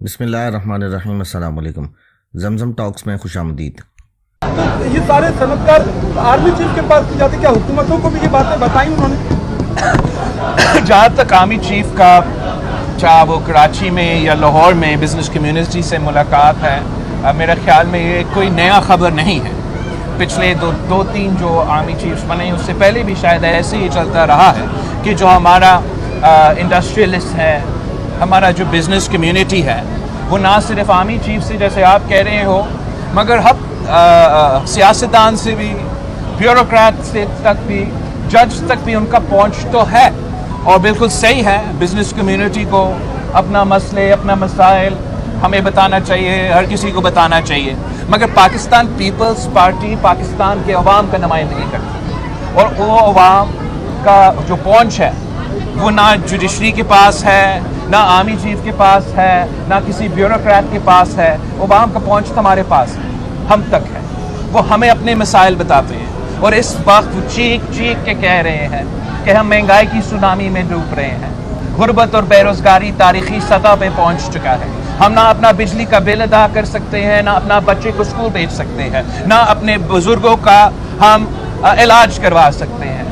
بسم اللہ الرحمن الرحیم۔ السلام علیکم۔ زمزم ٹاکس میں خوش آمدید۔ یہ سارے صنعتکار آرمی چیف کے پاس جاتے، کیا حکومتوں کو بھی یہ باتیں بتائیں انہوں نے؟ جہاں تک آرمی چیف کا چاہے وہ کراچی میں یا لاہور میں بزنس کمیونٹی سے ملاقات ہے، میرا خیال میں یہ کوئی نیا خبر نہیں ہے۔ پچھلے دو تین جو آرمی چیفز بنے اس سے پہلے بھی شاید ایسے ہی چلتا رہا ہے کہ جو ہمارا انڈسٹریلسٹ ہے، ہمارا جو بزنس کمیونٹی ہے، وہ نہ صرف آرمی چیف سے جیسے آپ کہہ رہے ہو، مگر ہم سیاستدان سے بھی، بیوروکریٹ سے تک بھی، جج تک بھی ان کا پہنچ تو ہے، اور بالکل صحیح ہے۔ بزنس کمیونٹی کو اپنا مسئلے، اپنا مسائل ہمیں بتانا چاہیے، ہر کسی کو بتانا چاہیے، مگر پاکستان پیپلز پارٹی پاکستان کے عوام کا نمائندگی کرتی، اور وہ عوام کا جو پہنچ ہے وہ نہ جوڈیشری کے پاس ہے، نہ آرمی چیف کے پاس ہے، نہ کسی بیوروکریٹ کے پاس ہے۔ عوام کا پہنچ ہمارے پاس ہے، ہم تک ہے، وہ ہمیں اپنے مسائل بتاتے ہیں، اور اس وقت وہ چیخ کے کہہ رہے ہیں کہ ہم مہنگائی کی سونامی میں ڈوب رہے ہیں، غربت اور بے روزگاری تاریخی سطح پہ پہنچ چکا ہے، ہم نہ اپنا بجلی کا بل ادا کر سکتے ہیں، نہ اپنا بچے کو اسکول بھیج سکتے ہیں، نہ اپنے بزرگوں کا ہم علاج کروا سکتے ہیں۔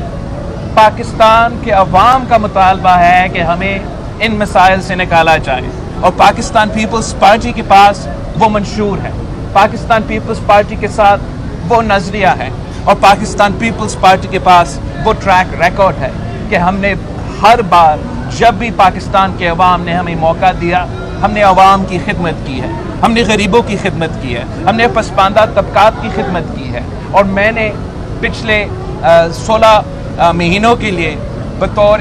پاکستان کے عوام کا مطالبہ ہے کہ ہمیں ان مسائل سے نکالا جائے، اور پاکستان پیپلز پارٹی کے پاس وہ منشور ہے، پاکستان پیپلز پارٹی کے ساتھ وہ نظریہ ہے، اور پاکستان پیپلز پارٹی کے پاس وہ ٹریک ریکارڈ ہے کہ ہم نے ہر بار جب بھی پاکستان کے عوام نے ہمیں موقع دیا، ہم نے عوام کی خدمت کی ہے، ہم نے غریبوں کی خدمت کی ہے، ہم نے پسماندہ طبقات کی خدمت کی ہے، اور میں نے پچھلے 16 مہینوں کے لیے بطور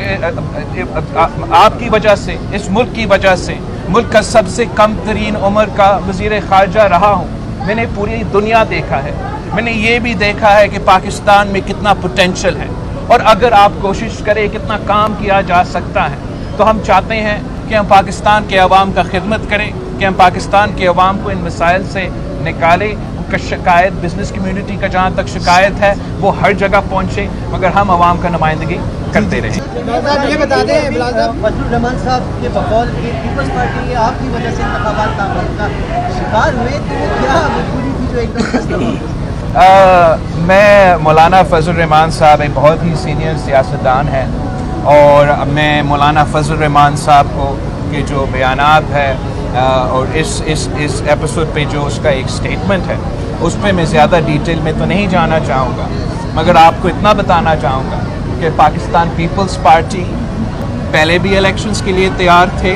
آپ کی وجہ سے، اس ملک کی وجہ سے، ملک کا سب سے کم ترین عمر کا وزیر خارجہ رہا ہوں۔ میں نے پوری دنیا دیکھا ہے، میں نے یہ بھی دیکھا ہے کہ پاکستان میں کتنا پوٹینشل ہے، اور اگر آپ کوشش کریں کتنا کام کیا جا سکتا ہے، تو ہم چاہتے ہیں کہ ہم پاکستان کے عوام کا خدمت کریں، کہ ہم پاکستان کے عوام کو ان مسائل سے نکالیں۔ شکایت بزنس کمیونٹی کا جہاں تک شکایت ہے وہ ہر جگہ پہنچے، مگر ہم عوام کا نمائندگی کرتے رہیں۔ یہ بتا دیں فضل الرحمان صاحب کے بقول کہ پیپلز پارٹی آپ کی وجہ سے انتخابات ناکام کا شکار ہوئے، تو وہ کیا مجبوری تھی جو ایک دم میں مولانا فضل الرحمان صاحب ایک بہت ہی سینئر سیاستدان ہیں، اور میں مولانا فضل الرحمان صاحب کو کے جو بیانات ہے اور اس ایپیسوڈ پہ جو اس کا ایک سٹیٹمنٹ ہے، اس پہ میں زیادہ ڈیٹیل میں تو نہیں جانا چاہوں گا، مگر آپ کو اتنا بتانا چاہوں گا کہ پاکستان پیپلز پارٹی پہلے بھی الیکشنز کے لیے تیار تھے،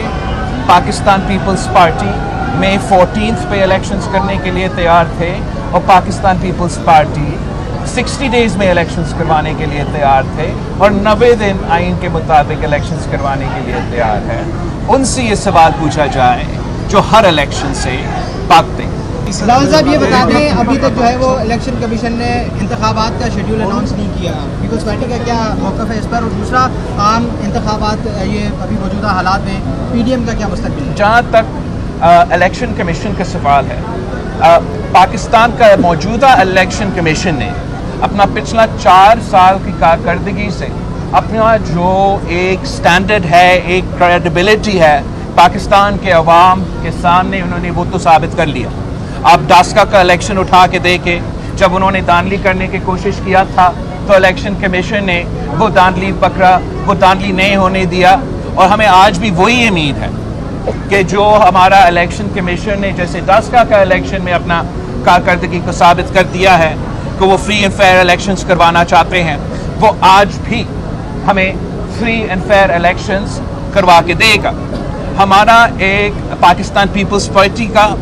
پاکستان پیپلز پارٹی میں 14 پہ الیکشنز کرنے کے لیے تیار تھے، اور پاکستان پیپلز پارٹی 60 ڈیز میں الیکشنز کروانے کے لیے تیار تھے، اور 90 دن آئین کے مطابق الیکشنز کروانے کے لیے تیار ہے۔ ان سے یہ سوال پوچھا جائے جو ہر الیکشن سے پاکتے ہیں۔ راول صاحب یہ بتا دیں ابھی تک جو ہے وہ الیکشن کمیشن نے انتخابات کا شیڈیول اناؤنس نہیں کیا، پیپلز پارٹی کا کیا موقف ہے اس پر؟ اور دوسرا، عام انتخابات یہ ابھی موجودہ حالات میں پی ڈی ایم کا کیا مستقبل ہے؟ جہاں تک الیکشن کمیشن کا سوال ہے، پاکستان کا موجودہ الیکشن کمیشن نے اپنا پچھلا 4 سال کی کارکردگی سے اپنا جو ایک سٹینڈرڈ ہے، ایک کریڈیبلٹی ہے پاکستان کے عوام کے سامنے، انہوں نے وہ تو ثابت کر لیا۔ آپ ڈاسکا کا الیکشن اٹھا کے دیکھیں، جب انہوں نے دھاندلی کرنے کی کوشش کیا تھا تو الیکشن کمیشن نے وہ دھاندلی پکڑا، وہ دھاندلی نہیں ہونے دیا، اور ہمیں آج بھی وہی امید ہے کہ جو ہمارا الیکشن کمیشن نے جیسے ڈاسکا کا الیکشن میں اپنا کارکردگی کو ثابت کر دیا ہے کہ وہ فری اینڈ فیئر الیکشنز کروانا چاہتے ہیں، وہ آج بھی ہمیں فری اینڈ فیئر الیکشنز کروا کے دے گا۔ ہمارا ایک پاکستان پیپلز پارٹی کا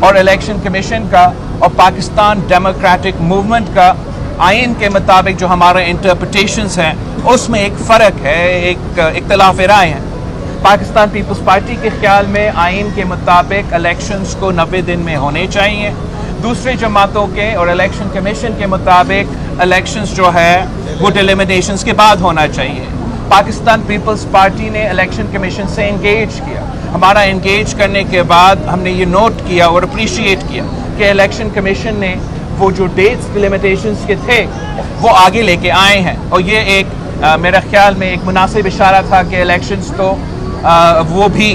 اور الیکشن کمیشن کا اور پاکستان ڈیموکریٹک موومنٹ کا آئین کے مطابق جو ہمارا انٹرپریٹیشنز ہیں، اس میں ایک فرق ہے، ایک اختلاف رائے ہے۔ پاکستان پیپلز پارٹی کے خیال میں آئین کے مطابق الیکشنز کو 90 دن میں ہونے چاہیے، دوسرے جماعتوں کے اور الیکشن کمیشن کے مطابق الیکشنز جو ہے وہ ڈیلیمیٹیشنز کے بعد ہونا چاہیے۔ پاکستان پیپلز پارٹی نے الیکشن کمیشن سے انگیج کیا، ہمارا انگیج کرنے کے بعد ہم نے یہ نوٹ کیا اور اپریشیٹ کیا کہ الیکشن کمیشن نے وہ جو ڈیٹس ڈیلیمیٹیشنز کے تھے وہ آگے لے کے آئے ہیں، اور یہ ایک میرا خیال میں ایک مناسب اشارہ تھا کہ الیکشنز تو وہ بھی